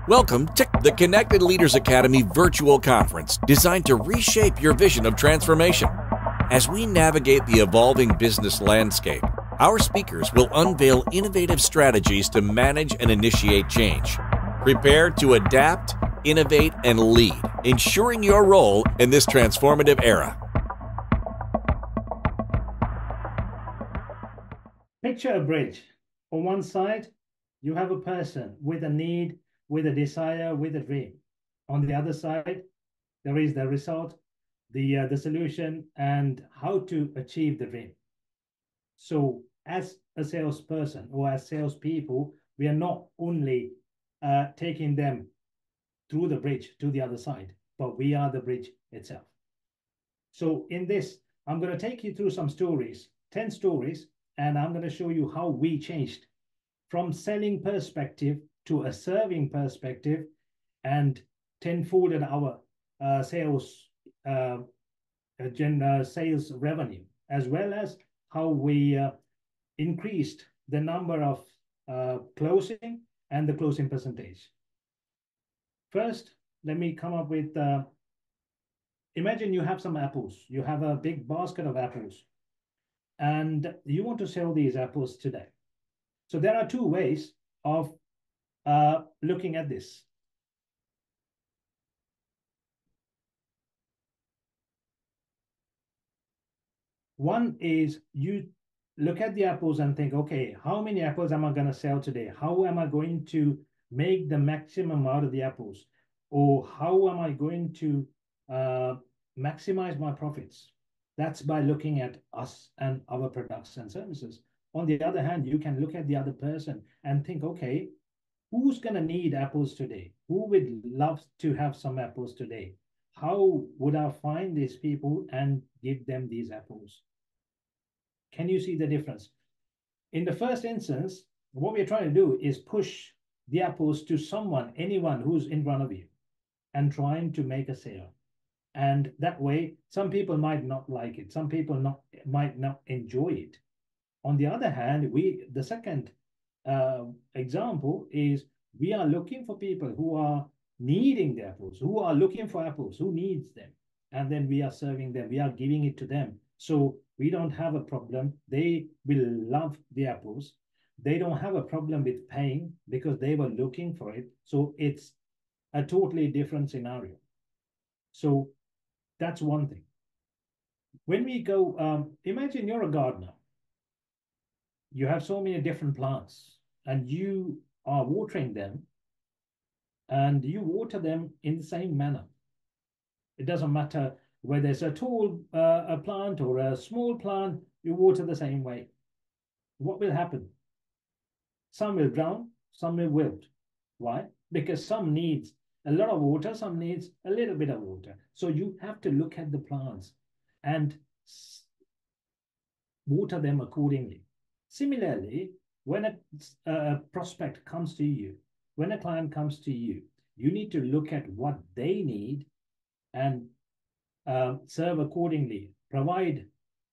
Welcome to the Connected Leaders Academy virtual conference designed to reshape your vision of transformation. As we navigate the evolving business landscape, our speakers will unveil innovative strategies to manage and initiate change. Prepare to adapt, innovate, and lead, ensuring your role in this transformative era. Picture a bridge. On one side, you have a person with a need, with a desire, with a dream. On the other side, there is the result, the solution, and how to achieve the dream. So as a salesperson or as salespeople, we are not only taking them through the bridge to the other side, but we are the bridge itself. So in this, I'm going to take you through some stories, 10 stories, and I'm going to show you how we changed from selling perspective to a serving perspective and tenfolded our sales revenue, as well as how we increased the number of closing and the closing percentage. First, let me come up with, imagine you have some apples. You have a big basket of apples, and you want to sell these apples today. So there are two ways of looking at this. One is you look at the apples and think, okay, how many apples am I going to sell today? How am I going to make the maximum out of the apples? Or how am I going to maximize my profits? That's by looking at us and our products and services. On the other hand, you can look at the other person and think, okay, who's going to need apples today? Who would love to have some apples today? How would I find these people and give them these apples? Can you see the difference? In the first instance, what we're trying to do is push the apples to someone, anyone who's in front of you, and trying to make a sale. And that way, some people might not like it. Some people might not enjoy it. On the other hand, the second example is we are looking for people who are needing the apples, who are looking for apples, who needs them. And then we are serving them. We are giving it to them. So we don't have a problem. They will love the apples. They don't have a problem with paying because they were looking for it. So it's a totally different scenario. So that's one thing. When we go, imagine you're a gardener. You have so many different plants and you are watering them, and you water them in the same manner. It doesn't matter whether it's a tall a plant or a small plant, you water the same way. What will happen? Some will drown, some will wilt. Why? Because some needs a lot of water, some needs a little bit of water. So you have to look at the plants and water them accordingly. Similarly, when a prospect comes to you, when a client comes to you, you need to look at what they need and serve accordingly, provide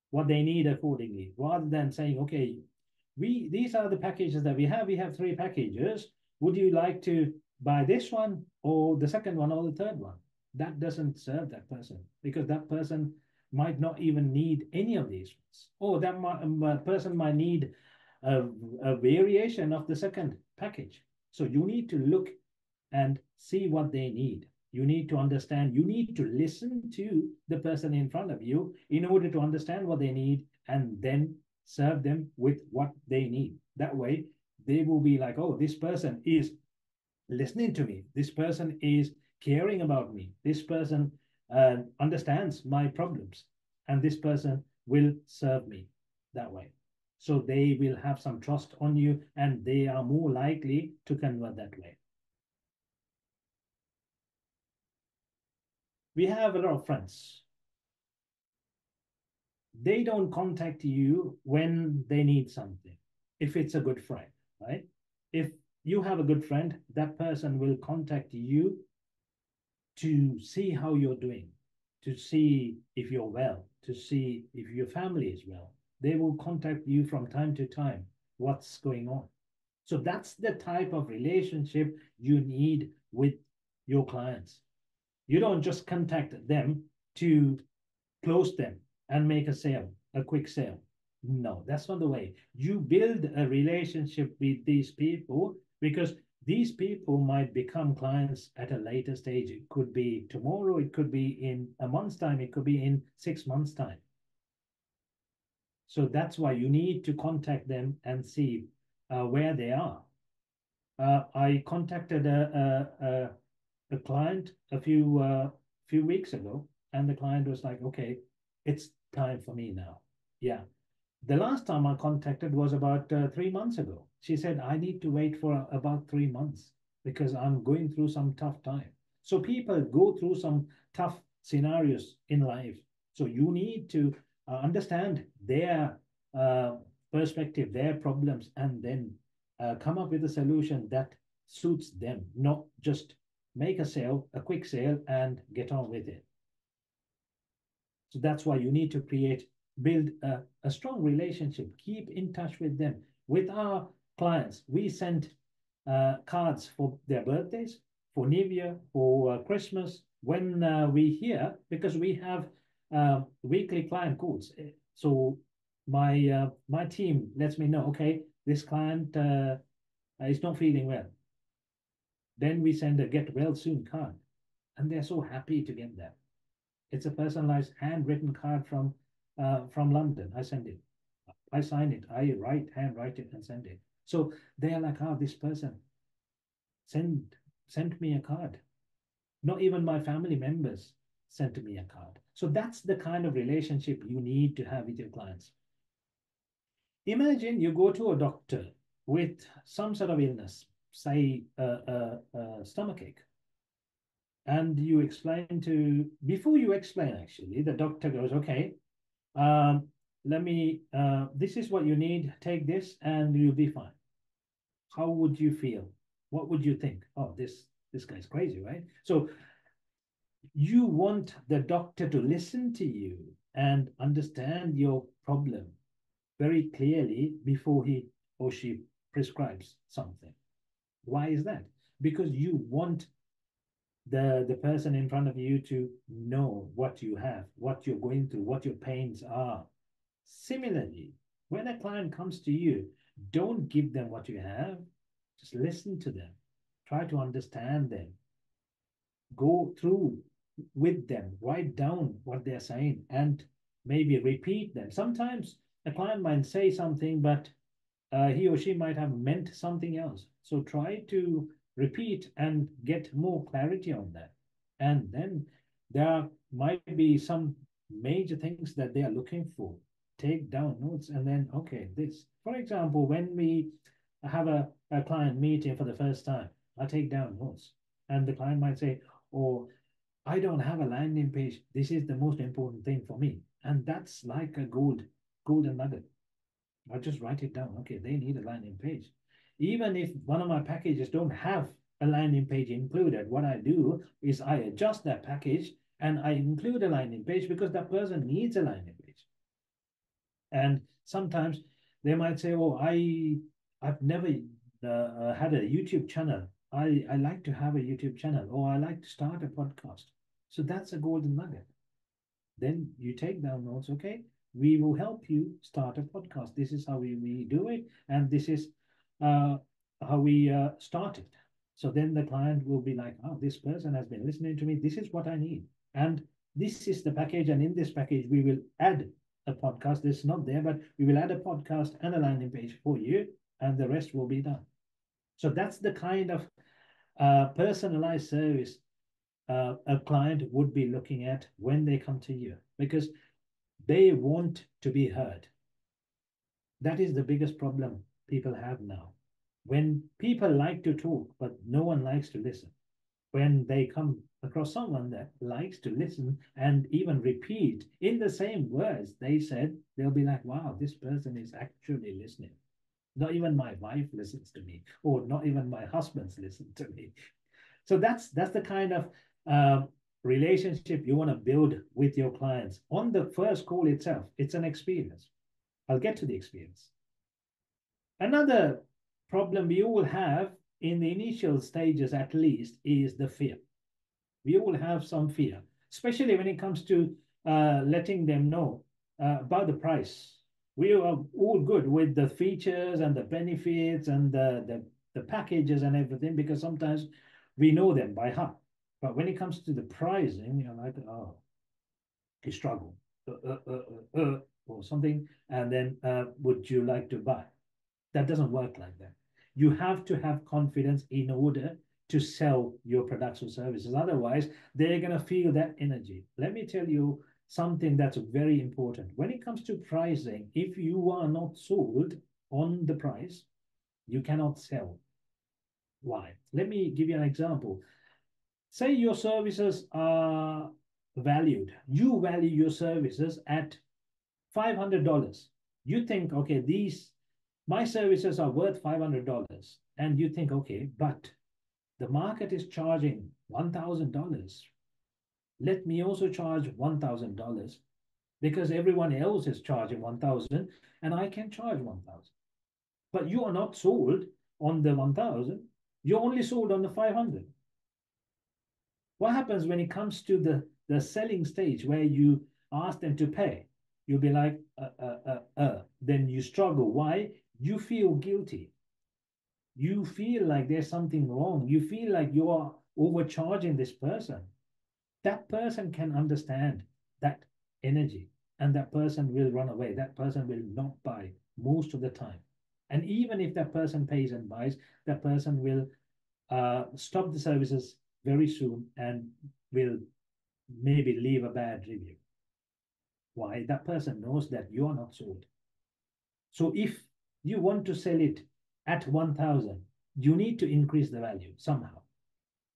what they need accordingly, rather than saying, okay, these are the packages that we have. We have 3 packages. Would you like to buy this one or the second one or the third one? That doesn't serve that person, because that person might not even need any of these ones. Or that person might need a variation of the second package. So you need to look and see what they need. You need to understand, you need to listen to the person in front of you in order to understand what they need and then serve them with what they need. That way, they will be like, oh, this person is listening to me. This person is caring about me. This person understands my problems. And this person will serve me that way. So they will have some trust on you and they are more likely to convert that way. We have a lot of friends. They don't contact you when they need something, if it's a good friend, right? If you have a good friend, that person will contact you to see how you're doing, to see if you're well, to see if your family is well. They will contact you from time to time, what's going on. So that's the type of relationship you need with your clients. You don't just contact them to close them and make a sale, a quick sale. No, that's not the way. You build a relationship with these people because these people might become clients at a later stage. It could be tomorrow, it could be in a month's time, it could be in 6 months' time. So that's why you need to contact them and see where they are. I contacted a client a few weeks ago, and the client was like, "Okay, it's time for me now." Yeah. The last time I contacted was about 3 months ago. She said, "I need to wait for about 3 months because I'm going through some tough time." So people go through some tough scenarios in life. So you need to understand their uh, perspective, their problems, and then come up with a solution that suits them, not just make a sale, a quick sale, and get on with it. So that's why you need to build a strong relationship, keep in touch with them. With our clients, we send cards for their birthdays, for New Year, for Christmas, when we hear, because we have weekly client calls. So my team lets me know, okay, this client is not feeling well. Then we send a get well soon card, and they're so happy to get that. It's a personalized handwritten card from London. I send it. I sign it. I handwrite it and send it. So they're like, oh, this person sent me a card. Not even my family members sent me a card. So that's the kind of relationship you need to have with your clients. Imagine you go to a doctor with some sort of illness, say a stomachache, and you explain to, before you explain, actually, the doctor goes, okay, this is what you need, take this, and you'll be fine. How would you feel? What would you think? Oh, this guy's crazy, right? So you want the doctor to listen to you and understand your problem very clearly before he or she prescribes something. Why is that? Because you want the person in front of you to know what you have, what you're going through, what your pains are. Similarly, when a client comes to you, don't give them what you have, just listen to them, try to understand them, go through with them, write down what they're saying, and maybe repeat them. Sometimes a client might say something, but he or she might have meant something else. So try to repeat and get more clarity on that. And then there might be some major things that they are looking for. Take down notes and then, okay, this. For example, when we have a client meeting for the first time, I take down notes. And the client might say, oh, I don't have a landing page. This is the most important thing for me. And that's like a golden nugget. I just write it down. Okay, they need a landing page. Even if one of my packages don't have a landing page included, what I do is I adjust that package and I include a landing page because that person needs a landing page. And sometimes they might say, "Oh, I've never had a YouTube channel. I like to have a YouTube channel, or I like to start a podcast." So that's a golden nugget. Then you take down notes, okay? We will help you start a podcast. This is how we do it, and this is how we start it. So then the client will be like, oh, this person has been listening to me. This is what I need. And this is the package. And in this package, we will add a podcast. This is not there, but we will add a podcast and a landing page for you, and the rest will be done. So that's the kind of personalized service a client would be looking at when they come to you, because they want to be heard. That is the biggest problem people have now. When people like to talk, but no one likes to listen, when they come across someone that likes to listen and even repeat in the same words they said, they'll be like, wow, this person is actually listening. Not even my wife listens to me, or not even my husband's listen to me. So that's the kind of relationship you want to build with your clients. On the first call itself, it's an experience. I'll get to the experience. Another problem we all have in the initial stages, at least, is the fear. We all have some fear, especially when it comes to letting them know about the price. We are all good with the features and the benefits and the packages and everything because sometimes we know them by heart. But when it comes to the pricing, you're like, oh, you struggle or something, and then would you like to buy? That doesn't work like that. You have to have confidence in order to sell your products or services. Otherwise, they're going to feel that energy. Let me tell you something that's very important. When it comes to pricing, if you are not sold on the price, you cannot sell. Why? Let me give you an example. Say your services are valued. You value your services at $500. You think, okay, my services are worth $500. And you think, okay, but the market is charging $1,000. Let me also charge $1,000 because everyone else is charging 1,000 and I can charge 1,000. But you are not sold on the 1,000. You're only sold on the 500. What happens when it comes to the selling stage where you ask them to pay? You'll be like, then you struggle. Why? You feel guilty. You feel like there's something wrong. You feel like you are overcharging this person. That person can understand that energy and that person will run away. That person will not buy most of the time. And even if that person pays and buys, that person will stop the services very soon and will maybe leave a bad review. Why? That person knows that you are not sold. So if you want to sell it at 1,000, you need to increase the value somehow.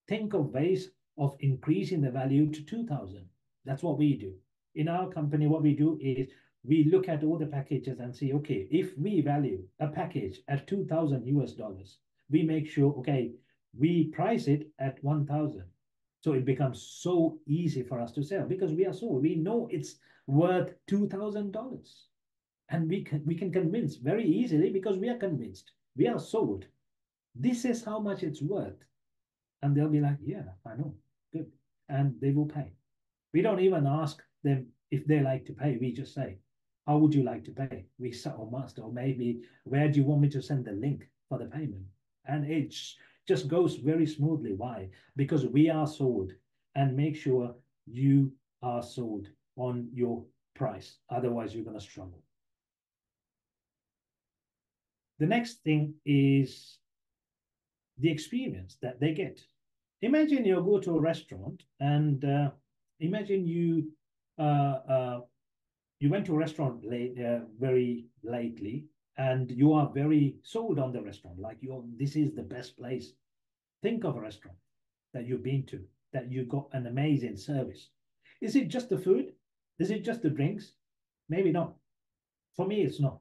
Think of ways of increasing the value to 2,000. That's what we do. In our company, what we do is we look at all the packages and see, okay, if we value a package at 2,000 US dollars, we make sure, okay, we price it at 1,000. So it becomes so easy for us to sell because we are sold. We know it's worth $2,000. And we can convince very easily because we are convinced. We are sold. This is how much it's worth. And they'll be like, yeah, I know. Good. And they will pay. We don't even ask them if they like to pay. We just say, how would you like to pay? We say, or must, or maybe, where do you want me to send the link for the payment? And it just goes very smoothly. Why? Because we are sold and make sure you are sold on your price. Otherwise, you're going to struggle. The next thing is the experience that they get. Imagine you go to a restaurant and imagine you went to a restaurant very lately and you are very sold on the restaurant, like this is the best place. Think of a restaurant that you've been to, that you got an amazing service. Is it just the food? Is it just the drinks? Maybe not. For me, it's not.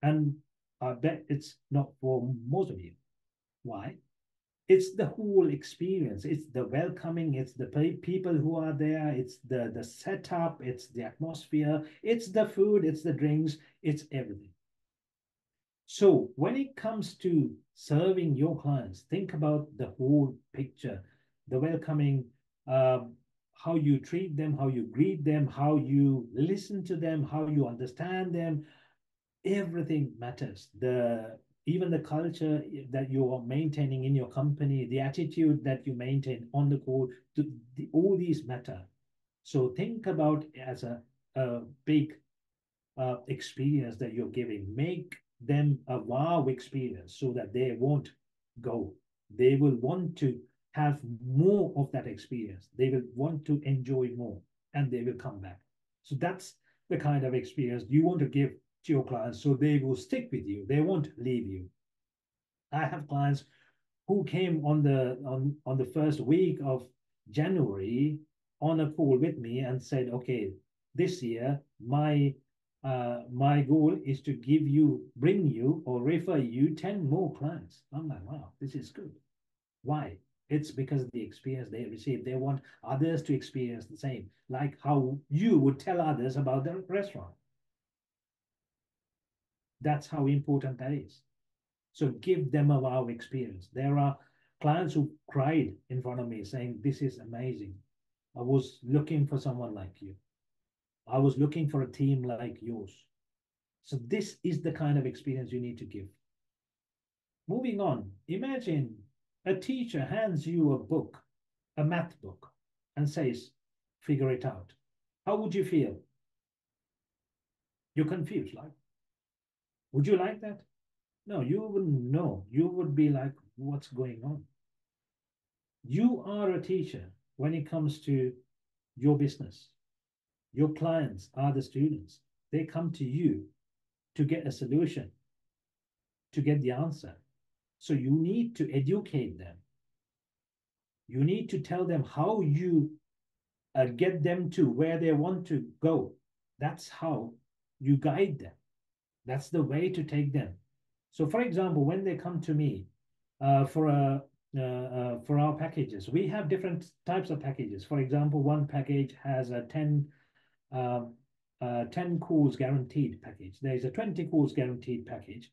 And I bet it's not for most of you. Why? It's the whole experience. It's the welcoming. It's the people who are there. It's the setup. It's the atmosphere. It's the food. It's the drinks. It's everything. So when it comes to serving your clients, think about the whole picture, the welcoming, how you treat them, how you greet them, how you listen to them, how you understand them. Everything matters. Even the culture that you are maintaining in your company, the attitude that you maintain on the call, all these matter. So think about it as a big experience that you're giving. Make them a wow experience so that they won't go. They will want to have more of that experience. They will want to enjoy more and they will come back. So that's the kind of experience you want to give to your clients so they will stick with you. They won't leave you. I have clients who came on the first week of January on a call with me and said, okay, this year my goal is to bring you or refer you 10 more clients. I'm like, wow, this is good. Why? It's because of the experience they receive. They want others to experience the same, like how you would tell others about the restaurant. That's how important that is. So give them a wow experience. There are clients who cried in front of me saying, this is amazing. I was looking for someone like you. I was looking for a team like yours. So this is the kind of experience you need to give. Moving on, imagine a teacher hands you a book, a math book, and says, figure it out. How would you feel? You're confused, like, would you like that? No, you wouldn't know. You would be like, what's going on? You are a teacher when it comes to your business. Your clients are the students. They come to you to get a solution, to get the answer. So you need to educate them. You need to tell them how you get them to where they want to go. That's how you guide them. That's the way to take them. So, for example, when they come to me for our packages, we have different types of packages. For example, one package has a 10 calls guaranteed package. There's a 20 calls guaranteed package.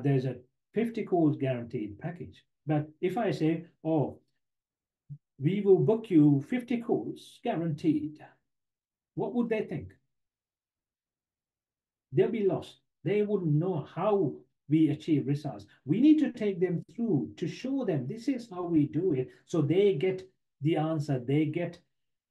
There's a 50 calls guaranteed package. But if I say, oh, we will book you 50 calls guaranteed, what would they think? They'll be lost. They wouldn't know how we achieve results. We need to take them through to show them this is how we do it. So they get the answer, they get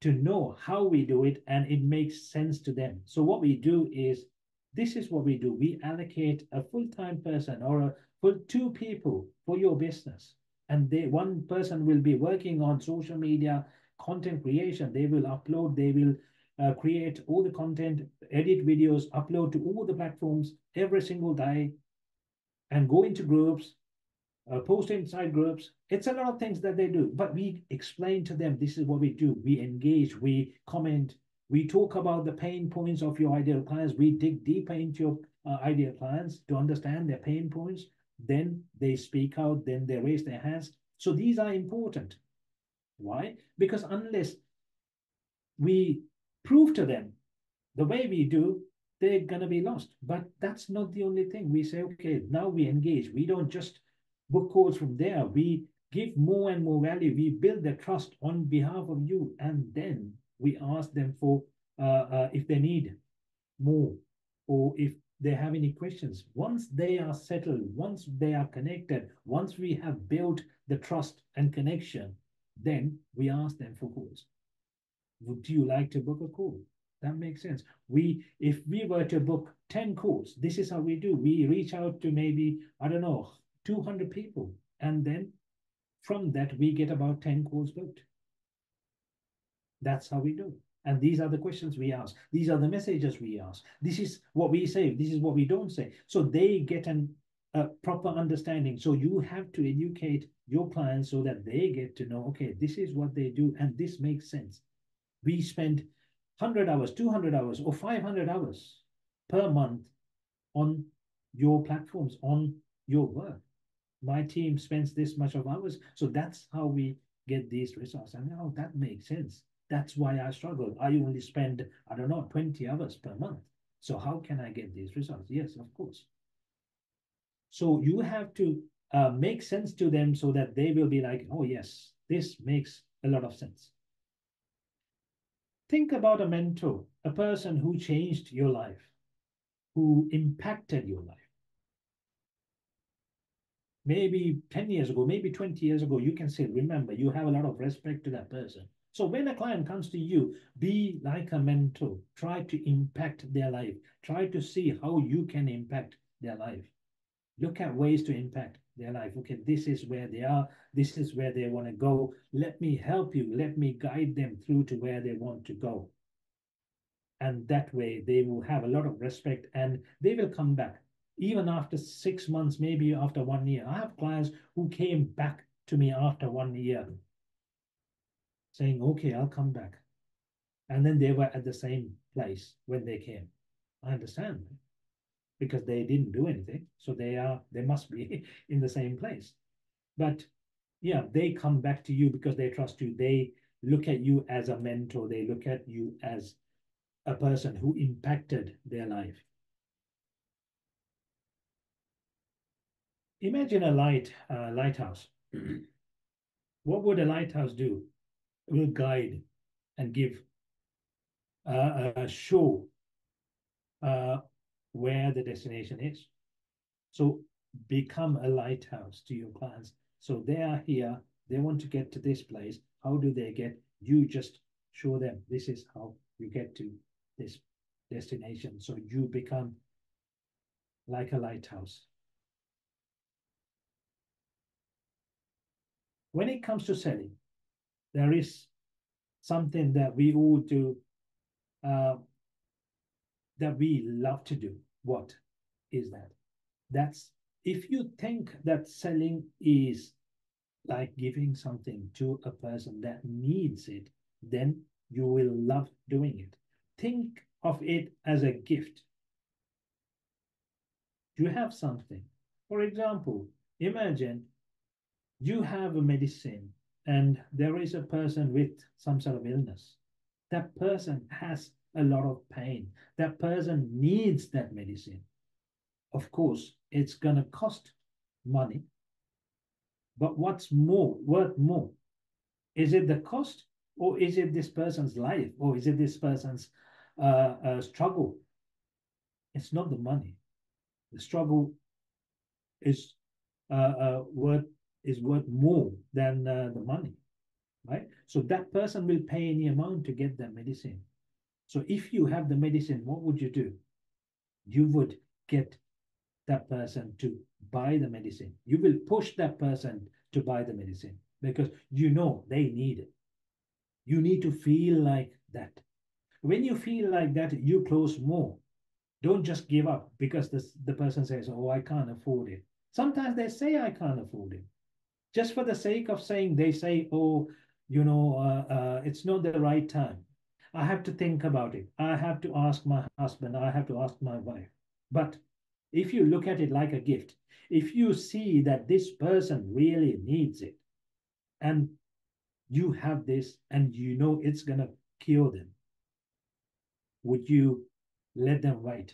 to know how we do it, and it makes sense to them. So what we do is, this is what we do. We allocate a full-time person or a full two people for your business. And one person will be working on social media, content creation. They will upload, they will create all the content, edit videos, upload to all the platforms every single day, and go into groups, post inside groups. It's a lot of things that they do, but we explain to them, this is what we do. We engage, we comment, we talk about the pain points of your ideal clients. We dig deeper into your ideal clients to understand their pain points. Then they speak out, then they raise their hands. So these are important. Why? Because unless we prove to them the way we do, they're going to be lost. But that's not the only thing. We say, okay, now we engage. We don't just book calls from there. We give more and more value. We build the trust on behalf of you. And then we ask them for if they need more or if they have any questions. Once they are settled, once they are connected, once we have built the trust and connection, then we ask them for calls. Would you like to book a call? That makes sense. If we were to book 10 calls, this is how we do. We reach out to maybe, I don't know, 200 people. And then from that, we get about 10 calls booked. That's how we do. And these are the questions we ask. These are the messages we ask. This is what we say. This is what we don't say. So they get a proper understanding. So you have to educate your clients so that they get to know, okay, this is what they do, and this makes sense. We spend 100 hours, 200 hours, or 500 hours per month on your platforms, on your work. My team spends this much of hours. So that's how we get these results. And now that makes sense. That's why I struggle. I only spend, I don't know, 20 hours per month. So how can I get these results? Yes, of course. So you have to make sense to them so that they will be like, oh, yes, this makes a lot of sense. Think about a mentor, a person who changed your life, who impacted your life. Maybe 10 years ago, maybe 20 years ago, you can still remember, you have a lot of respect to that person. So when a client comes to you, be like a mentor. Try to impact their life. Try to see how you can impact their life. Look at ways to impact their life. Okay, this is where they are. This is where they want to go. Let me help you. Let me guide them through to where they want to go. And that way they will have a lot of respect and they will come back. Even after 6 months, maybe after 1 year. I have clients who came back to me after 1 year saying, okay, I'll come back. And then they were at the same place when they came. I understand because they didn't do anything. So they must be in the same place. But yeah, they come back to you because they trust you. They look at you as a mentor. They look at you as a person who impacted their life. Imagine a lighthouse. What would a lighthouse do? It will guide and give show uh, where the destination is. So become a lighthouse to your clients. So they are here, they want to get to this place. How do they get? You just show them this is how you get to this destination. So you become like a lighthouse. When it comes to selling, there is something that we all do uh, that we love to do. What is that? That's if you think that selling is like giving something to a person that needs it, then you will love doing it. Think of it as a gift. You have something. For example, imagine you have a medicine and there is a person with some sort of illness. That person has a lot of pain. That person needs that medicine. Of course, it's going to cost money, but what's more, worth more? Is it the cost, or is it this person's life, or is it this person's struggle? It's not the money. The struggle is worth more than the money, right? So that person will pay any amount to get that medicine. So if you have the medicine, what would you do? You would get that person to buy the medicine. You will push that person to buy the medicine because you know they need it. You need to feel like that. When you feel like that, you close more. Don't just give up because the person says, oh, I can't afford it. Sometimes they say, I can't afford it. Just for the sake of saying, they say, oh, it's not the right time. I have to think about it. I have to ask my husband. I have to ask my wife. But if you look at it like a gift, if you see that this person really needs it and you have this and you know it's going to cure them, would you let them wait?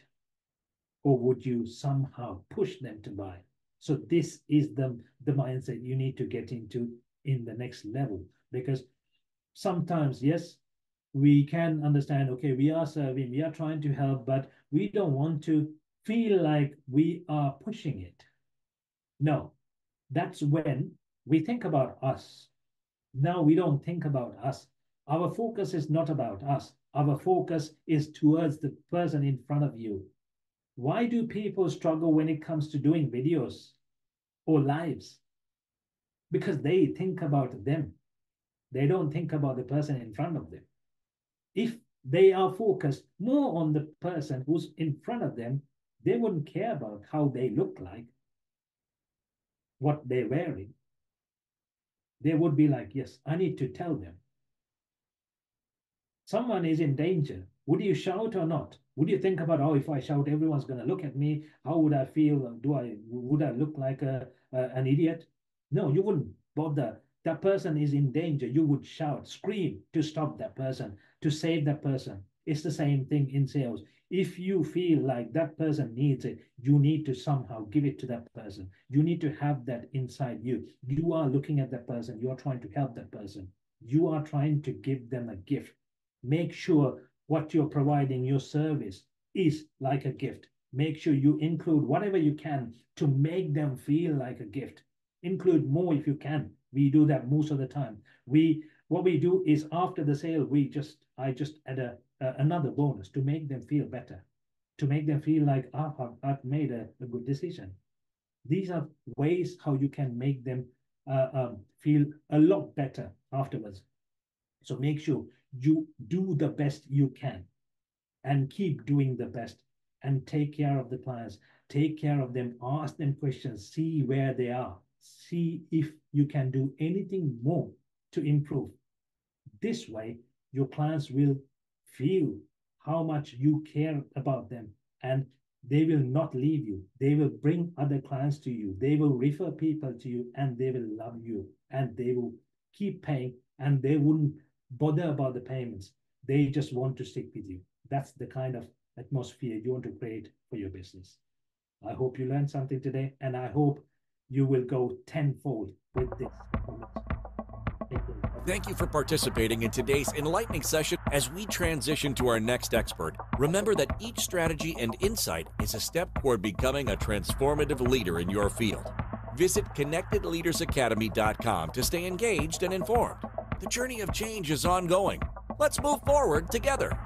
Or would you somehow push them to buy? So this is the mindset you need to get into in the next level. Because sometimes, yes, we can understand, okay, we are serving, we are trying to help, but we don't want to feel like we are pushing it. No, that's when we think about us. Now we don't think about us. Our focus is not about us. Our focus is towards the person in front of you. Why do people struggle when it comes to doing videos or lives? Because they think about them. They don't think about the person in front of them. If they are focused more on the person who's in front of them, they wouldn't care about how they look like, what they're wearing. They would be like, yes, I need to tell them. Someone is in danger. Would you shout or not? Would you think about, oh, if I shout, everyone's going to look at me. How would I feel? Would I look like an idiot? No, you wouldn't bother. That person is in danger. You would shout, scream to stop that person, to save that person. It's the same thing in sales. If you feel like that person needs it, you need to somehow give it to that person. You need to have that inside you. You are looking at that person. You are trying to help that person. You are trying to give them a gift. Make sure what you're providing, your service, is like a gift. Make sure you include whatever you can to make them feel like a gift. Include more if you can. We do that most of the time. What we do is after the sale, I just add another bonus to make them feel better, to make them feel like, I've made a good decision. These are ways how you can make them feel a lot better afterwards. So make sure you do the best you can and keep doing the best and take care of the clients, take care of them, ask them questions, see where they are, see if you can do anything more to improve. This way, your clients will feel how much you care about them and they will not leave you. They will bring other clients to you. They will refer people to you and they will love you and they will keep paying and they wouldn't bother about the payments. They just want to stick with you. That's the kind of atmosphere you want to create for your business. I hope you learned something today and I hope you will go tenfold with this. Thank you for participating in today's enlightening session. As we transition to our next expert, remember that each strategy and insight is a step toward becoming a transformative leader in your field. Visit connectedleadersacademy.com to stay engaged and informed. The journey of change is ongoing. Let's move forward together.